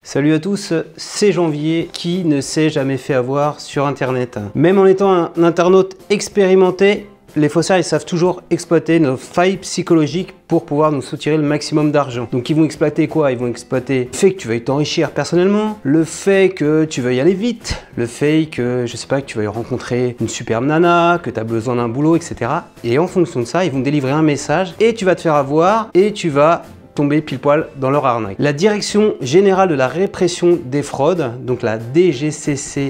Salut à tous, c'est Janvier qui ne s'est jamais fait avoir sur internet. Même en étant un internaute expérimenté, les faussaires ils savent toujours exploiter nos failles psychologiques pour pouvoir nous soutirer le maximum d'argent. Donc ils vont exploiter quoi? Ils vont exploiter le fait que tu veuilles t'enrichir personnellement, le fait que tu veuilles aller vite, le fait que, je sais pas, que tu veuilles rencontrer une superbe nana, que tu as besoin d'un boulot, etc. Et en fonction de ça, ils vont délivrer un message et tu vas te faire avoir et tu vas tomber pile poil dans leur arnaque. La Direction Générale de la Répression des Fraudes, donc la DGCCRF,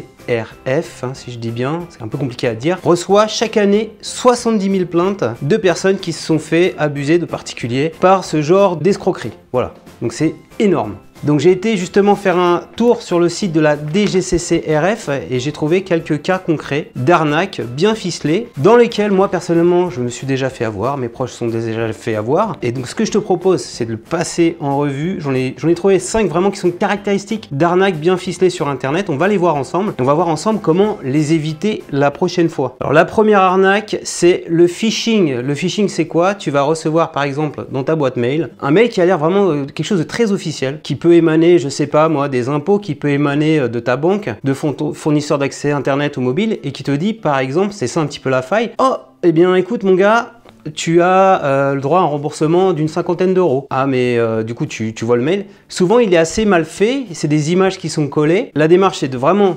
si je dis bien, c'est un peu compliqué à dire, reçoit chaque année 70 000 plaintes de personnes qui se sont fait abuser de particuliers par ce genre d'escroquerie. Voilà, donc c'est énorme. Donc j'ai été justement faire un tour sur le site de la DGCCRF et j'ai trouvé quelques cas concrets d'arnaques bien ficelées dans lesquels moi personnellement je me suis déjà fait avoir, mes proches sont déjà fait avoir. Et donc ce que je te propose c'est de le passer en revue. J'en ai trouvé 5 vraiment qui sont caractéristiques d'arnaques bien ficelées sur internet. On va les voir ensemble et on va voir ensemble comment les éviter la prochaine fois. Alors la première arnaque c'est le phishing. Le phishing c'est quoi? Tu vas recevoir par exemple dans ta boîte mail un mail qui a l'air vraiment quelque chose de très officiel, qui peut émaner, je sais pas moi, des impôts, qui peut émaner de ta banque, de fournisseurs d'accès internet ou mobile, et qui te dit par exemple, c'est ça un petit peu la faille, oh, eh bien écoute mon gars, tu as le droit à un remboursement d'une 50aine d'euros. Ah mais du coup tu vois le mail. Souvent il est assez mal fait, c'est des images qui sont collées. La démarche c'est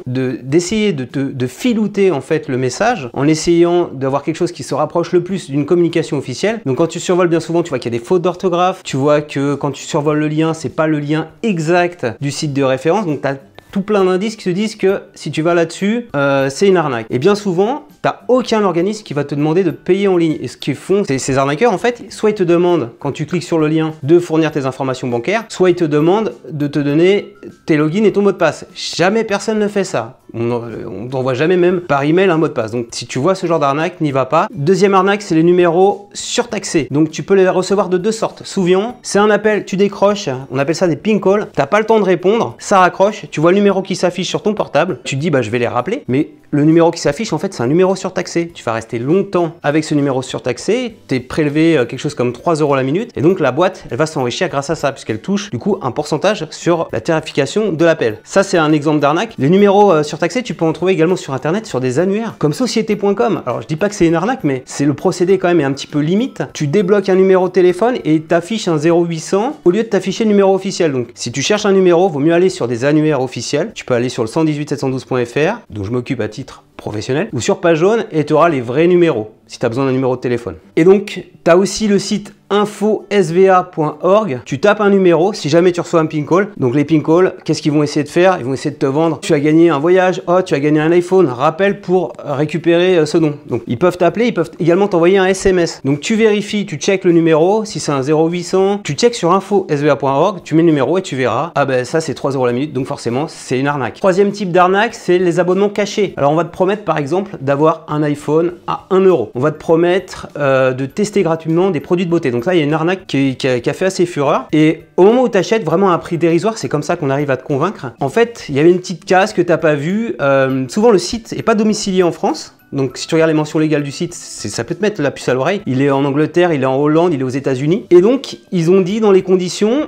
d'essayer de filouter en fait le message en essayant d'avoir quelque chose qui se rapproche le plus d'une communication officielle. Donc quand tu survoles bien souvent tu vois qu'il y a des fautes d'orthographe, tu vois que quand tu survoles le lien c'est pas le lien exact du site de référence, donc tu as tout plein d'indices qui te disent que si tu vas là-dessus, c'est une arnaque. Et bien souvent, tu n'as aucun organisme qui va te demander de payer en ligne. Et ce qu'ils font, ces arnaqueurs, en fait, soit ils te demandent, quand tu cliques sur le lien, de fournir tes informations bancaires, soit ils te demandent de te donner tes logins et ton mot de passe. Jamais personne ne fait ça. On t'envoie jamais même par email un mot de passe. Donc si tu vois ce genre d'arnaque, n'y va pas. Deuxième arnaque, c'est les numéros surtaxés. Donc tu peux les recevoir de deux sortes. Souvent, c'est un appel, tu décroches, on appelle ça des ping calls. T'as pas le temps de répondre, ça raccroche, tu vois le numéro qui s'affiche sur ton portable, tu te dis bah je vais les rappeler, mais le numéro qui s'affiche en fait c'est un numéro surtaxé. Tu vas rester longtemps avec ce numéro surtaxé, t'es prélevé quelque chose comme 3 € la minute et donc la boîte elle va s'enrichir grâce à ça puisqu'elle touche du coup un pourcentage sur la tarification de l'appel. Ça c'est un exemple d'arnaque. Les numéros surtaxés tu peux en trouver également sur internet sur des annuaires comme société.com. Alors je dis pas que c'est une arnaque mais c'est le procédé quand même est un petit peu limite. Tu débloques un numéro de téléphone et t'affiches un 0800 au lieu de t'afficher le numéro officiel. Donc si tu cherches un numéro, vaut mieux aller sur des annuaires officiels. Tu peux aller sur le 118712.fr dont je m'occupe à titre professionnel ou sur page jaune et tu auras les vrais numéros si tu as besoin d'un numéro de téléphone. Et donc tu as aussi le site infosva.org, tu tapes un numéro si jamais tu reçois un ping call. Donc les ping calls, qu'est-ce qu'ils vont essayer de faire? Ils vont essayer de te vendre, tu as gagné un voyage, oh tu as gagné un iPhone, rappel pour récupérer ce don. Donc ils peuvent t'appeler, ils peuvent également t'envoyer un SMS. Donc tu vérifies, tu checkes le numéro, si c'est un 0800, tu checkes sur infosva.org, tu mets le numéro et tu verras, ah ben ça c'est 3 € la minute, donc forcément c'est une arnaque. Troisième type d'arnaque, c'est les abonnements cachés. Alors on va te promettre par exemple d'avoir un iPhone à 1 €. On va te promettre de tester gratuitement des produits de beauté. Donc ça, il y a une arnaque qui a fait assez fureur. Et au moment où tu achètes vraiment à un prix dérisoire, c'est comme ça qu'on arrive à te convaincre. En fait, il y avait une petite case que tu n'as pas vue. Souvent, le site n'est pas domicilié en France. Donc si tu regardes les mentions légales du site, ça peut te mettre la puce à l'oreille. Il est en Angleterre, il est en Hollande, il est aux États-Unis. Et donc ils ont dit dans les conditions,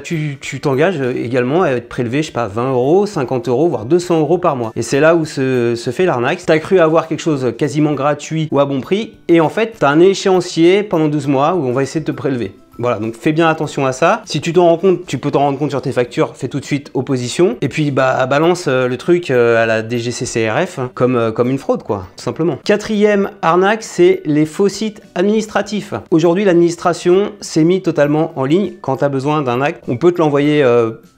tu t'engages également à être prélevé, je sais pas, 20 €, 50 €, voire 200 € par mois. Et c'est là où se fait l'arnaque. Tu as cru avoir quelque chose quasiment gratuit ou à bon prix, et en fait tu as un échéancier pendant 12 mois où on va essayer de te prélever. Voilà, donc fais bien attention à ça. Si tu t'en rends compte, tu peux t'en rendre compte sur tes factures, fais tout de suite opposition. Et puis balance le truc à la DGCCRF comme une fraude quoi, tout simplement. Quatrième arnaque, c'est les faux sites administratifs. Aujourd'hui, l'administration s'est mise totalement en ligne. Quand tu as besoin d'un acte, on peut te l'envoyer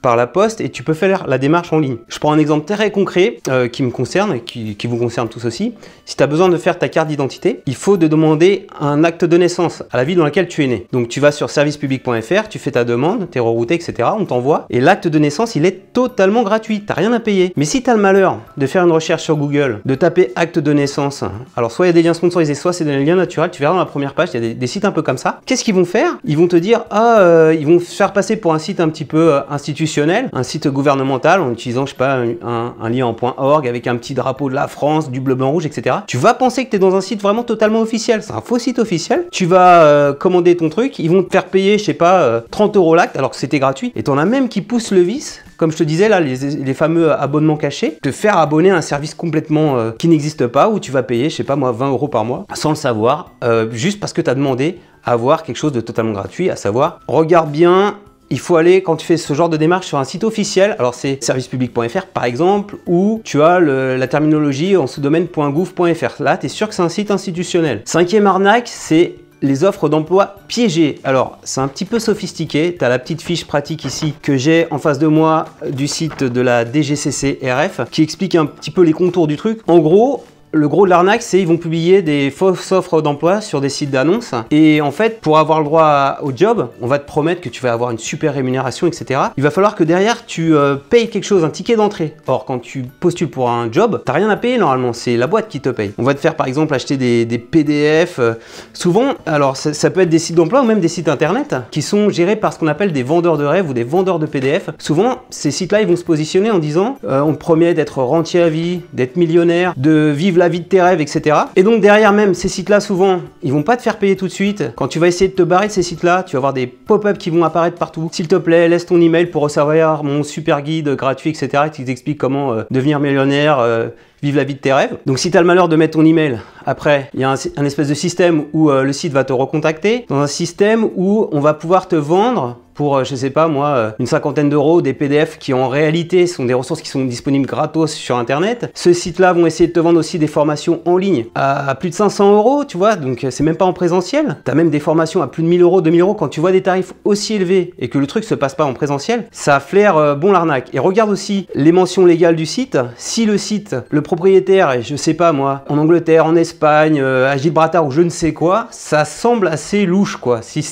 par la poste et tu peux faire la démarche en ligne. Je prends un exemple très concret qui me concerne et qui vous concerne tous aussi. Si tu as besoin de faire ta carte d'identité, il faut te demander un acte de naissance à la ville dans laquelle tu es né. Donc tu vas sur servicepublic.fr, tu fais ta demande, tu es rerouté, etc. On t'envoie et l'acte de naissance, il est totalement gratuit, tu n'as rien à payer. Mais si tu as le malheur de faire une recherche sur Google, de taper acte de naissance, alors soit il y a des liens sponsorisés, soit c'est des liens naturels, tu verras dans la première page, il y a des sites un peu comme ça. Qu'est-ce qu'ils vont faire? Ils vont te dire, ils vont se faire passer pour un site un petit peu institutionnel, un site gouvernemental en utilisant, je sais pas, un lien en .org avec un petit drapeau de la France, du bleu, blanc, rouge, etc. Tu vas penser que tu es dans un site vraiment totalement officiel, c'est un faux site officiel. Tu vas commander ton truc, ils vont te faire faire payer, je sais pas, 30 € l'acte alors que c'était gratuit. Et t'en as même qui poussent le vice, comme je te disais là, les fameux abonnements cachés, te faire abonner à un service complètement qui n'existe pas, où tu vas payer, je sais pas moi, 20 € par mois, sans le savoir, juste parce que tu as demandé à avoir quelque chose de totalement gratuit, à savoir, regarde bien. Il faut aller, quand tu fais ce genre de démarche, sur un site officiel. Alors c'est servicepublic.fr par exemple, où tu as la terminologie en sous-domaine .gouv.fr. Là, tu es sûr que c'est un site institutionnel. Cinquième arnaque, c'est les offres d'emploi piégées. Alors, c'est un petit peu sophistiqué. Tu as la petite fiche pratique ici que j'ai en face de moi du site de la DGCCRF qui explique un petit peu les contours du truc. En gros, le gros de l'arnaque, c'est qu'ils vont publier des fausses offres d'emploi sur des sites d'annonces. Et en fait, pour avoir le droit au job, on va te promettre que tu vas avoir une super rémunération, etc. Il va falloir que derrière, tu payes quelque chose, un ticket d'entrée. Or, quand tu postules pour un job, tu n'as rien à payer normalement. C'est la boîte qui te paye. On va te faire par exemple acheter des PDF. Souvent, alors ça peut être des sites d'emploi ou même des sites internet qui sont gérés par ce qu'on appelle des vendeurs de rêves ou des vendeurs de PDF. Souvent, ces sites-là, ils vont se positionner en disant on te promet d'être rentier à vie, d'être millionnaire, de vivre la vie de tes rêves, etc. Et donc derrière même ces sites là, souvent ils vont pas te faire payer tout de suite. Quand tu vas essayer de te barrer de ces sites là, tu vas avoir des pop-up qui vont apparaître partout. S'il te plaît, laisse ton email pour recevoir mon super guide gratuit, etc. qui t'explique comment devenir millionnaire, vivre la vie de tes rêves. Donc si tu as le malheur de mettre ton email, après il y a un espèce de système où le site va te recontacter, dans un système où on va pouvoir te vendre pour, je sais pas moi, une cinquantaine d'euros, des PDF qui en réalité sont des ressources qui sont disponibles gratos sur internet. Ce site-là vont essayer de te vendre aussi des formations en ligne à plus de 500 €, tu vois, donc c'est même pas en présentiel. Tu as même des formations à plus de 1000 €, 2000 €. Quand tu vois des tarifs aussi élevés et que le truc se passe pas en présentiel, ça flaire bon l'arnaque. Et regarde aussi les mentions légales du site. Si le site, le propriétaire est, je sais pas moi, en Angleterre, en Espagne, à Gibraltar ou je ne sais quoi, ça semble assez louche quoi. S'il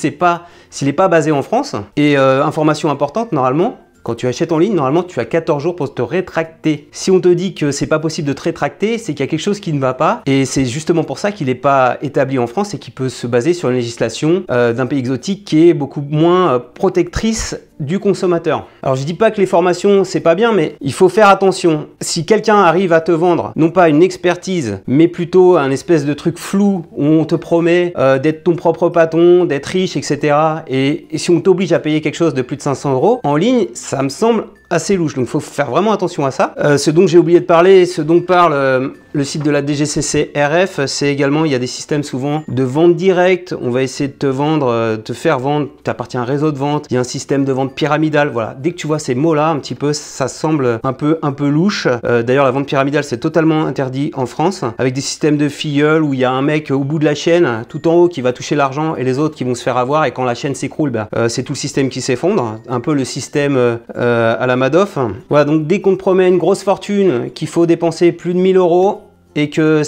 n'est pas basé en France. Et information importante, normalement, quand tu achètes en ligne, normalement, tu as 14 jours pour te rétracter. Si on te dit que c'est pas possible de te rétracter, c'est qu'il y a quelque chose qui ne va pas. Et c'est justement pour ça qu'il n'est pas établi en France et qu'il peut se baser sur une législation d'un pays exotique qui est beaucoup moins protectrice du consommateur. Alors je dis pas que les formations c'est pas bien, mais il faut faire attention. Si quelqu'un arrive à te vendre non pas une expertise, mais plutôt un espèce de truc flou où on te promet d'être ton propre patron, d'être riche, etc. Et si on t'oblige à payer quelque chose de plus de 500 € en ligne, ça me semble assez louche, donc il faut faire vraiment attention à ça. Ce dont j'ai oublié de parler, ce dont parle le site de la DGCCRF, c'est également, il y a des systèmes souvent de vente directe. On va essayer de te vendre, te faire vendre, tu appartiens à un réseau de vente, il y a un système de vente pyramidale. Voilà, dès que tu vois ces mots-là, un petit peu, ça semble un peu louche. D'ailleurs, la vente pyramidale, c'est totalement interdit en France, avec des systèmes de filleuls où il y a un mec au bout de la chaîne, tout en haut, qui va toucher l'argent et les autres qui vont se faire avoir. Et quand la chaîne s'écroule, c'est tout le système qui s'effondre. Un peu le système à la Madoff. Voilà, donc dès qu'on te promet une grosse fortune, qu'il faut dépenser plus de 1000 € et que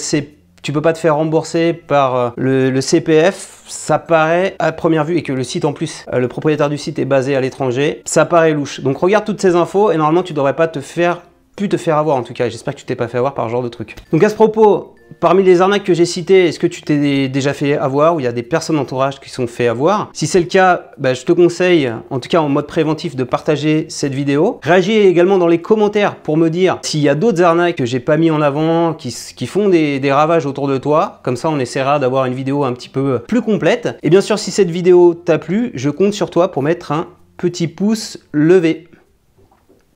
tu peux pas te faire rembourser par le CPF, ça paraît à première vue, et que le site en plus, le propriétaire du site est basé à l'étranger, ça paraît louche. Donc regarde toutes ces infos et normalement tu devrais pas te faire avoir en tout cas. J'espère que tu t'es pas fait avoir par ce genre de truc. Donc à ce propos, parmi les arnaques que j'ai citées, est-ce que tu t'es déjà fait avoir ou il y a des personnes d'entourage qui sont fait avoir? Si c'est le cas, je te conseille, en tout cas en mode préventif, de partager cette vidéo. Réagis également dans les commentaires pour me dire s'il y a d'autres arnaques que j'ai pas mis en avant, qui font des ravages autour de toi. Comme ça, on essaiera d'avoir une vidéo un petit peu plus complète. Et bien sûr, si cette vidéo t'a plu, je compte sur toi pour mettre un petit pouce levé.